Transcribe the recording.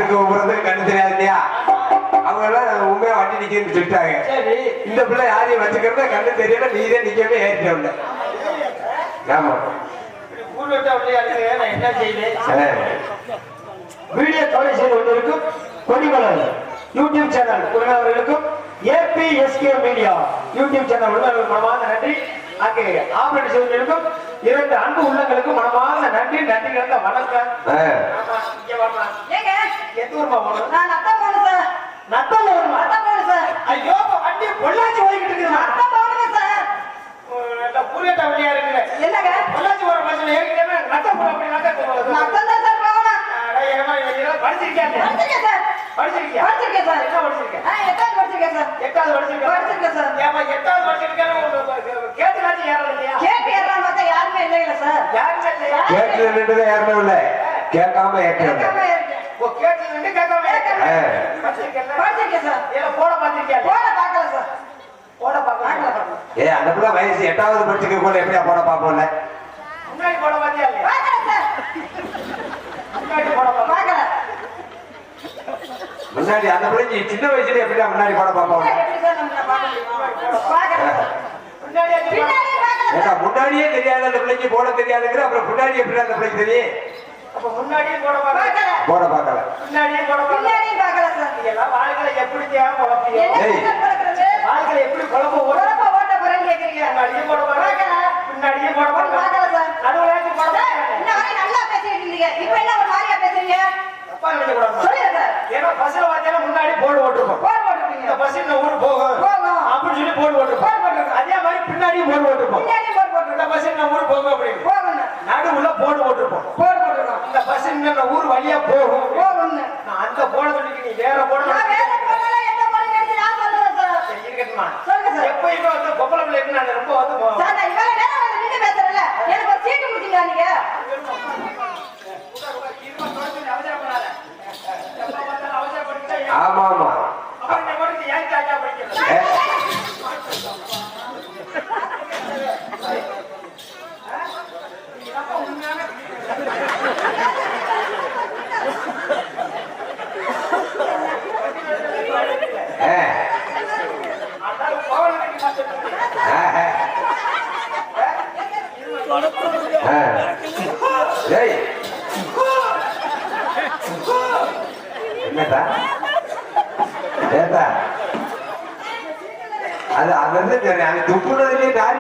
பஸ்ஸுக்கு போறதுக்கு கண்ணு தெரியாது இல்லையா? அவங்க எல்லாம் உண்மையா வண்டி நிக்கிறேன்னு சொல்லிட்டாங்க. இந்த பிள்ளை யாரையும் வச்சுக்கிறத கண்ணு தெரியல, நீதே நிக்கவே ஏறிட்ட. ஆமா என்ன செய்வேன்? வீடியோ தொலை செய்து கொண்டிருக்கும் கொடிமலர் யூடியூப் சேனல் உறவினர்களுக்கும் ஏபிஎஸ்கே மீடியா யூடியூப் சேனல் உறவினர்களுக்கு மனமார்ந்த நன்றி. அங்கே ஆபரேட் செய்து கொண்டிருக்கும் 2 அன்பு உள்ளங்களுக்கும் மனமார்ந்த நன்றி. நன்றி கலந்த வணக்கம். எந்த ஊர்மா போகணும்? நத்தம் போகணுமா? ஐயோ வண்டி பொள்ளாச்சி ஓடிக்கிட்டு இருக்குது. புரியட்ட வழியா இருக்குது. என்னங்க பொள்ளாச்சி போற பஸ்ல ஏறிட்டேன்னா நத்தம் போற அப்படி நத்தம் கேட்காம அந்த பிள்ளை வயசு 8வது படிச்சுக்க போல எப்படியா போட பாப்போம்ல. முன்னாடி போட பாத்தியா முன்னாடி அந்த பிள்ளைக்கு சின்ன வயசுல எப்படியா முன்னாடி போட பாப்போம். முன்னாடியே தெரியாது அந்த பிள்ளைக்கு போட தெரியாதுங்கிற, அப்புறம் முன்னாடி எப்படி அந்த பிள்ளைக்கு தெரியும்? முன்னாடியே போட பார்க்கல. முன்னாடியே போட பார்க்கல சார். இதெல்லாம் வாழ்க்கையில எப்படி குழப்பீங்க? வாழ்க்கையில எப்படி குழப்ப ஓட்ட போறேன்னு கேக்குறீங்க. முன்னாடியே போட பார்க்கல. முன்னாடியே போட பார்க்கல சார். நடுவுல போட நல்லா பேசிட்டு இருந்தீங்க. இப்போ என்ன ஒரு மாதிரியா பேசுறீங்க? தப்பா நினைக்க கூடாது. சொல்லுங்க சார். ஏன்னா பஸ்ல வாத்தியால முன்னாடி போர்டு ஓட்டுறோம். இந்த பஸ் இந்த ஊர் போகும் அப்படின்னு சொல்லி போர்டு ஓட்டுறோம். அதே மாதிரி பின்னாடியும் போர்டு ஓட்டுறோம். இந்த பஸ் இந்த ஊர் போகும் அப்படின்னு நடுவுல போர்டு ஓட்டுறோம். இந்த பஸ் இந்த ஊர் வழியா போகும். அந்த போர்டு சொல்லிட்டு நீ வேற போர்டு இருக்கட்டுமா? எப்பயுமே வந்து பொம்பளை பிள்ளை நான் ரொம்ப வந்து எனக்கு ஒரு சீட்டு முடிச்சீங்களா நீங்க? ஆமா ஆமா என்னடா அது அது வந்து துப்புன்னு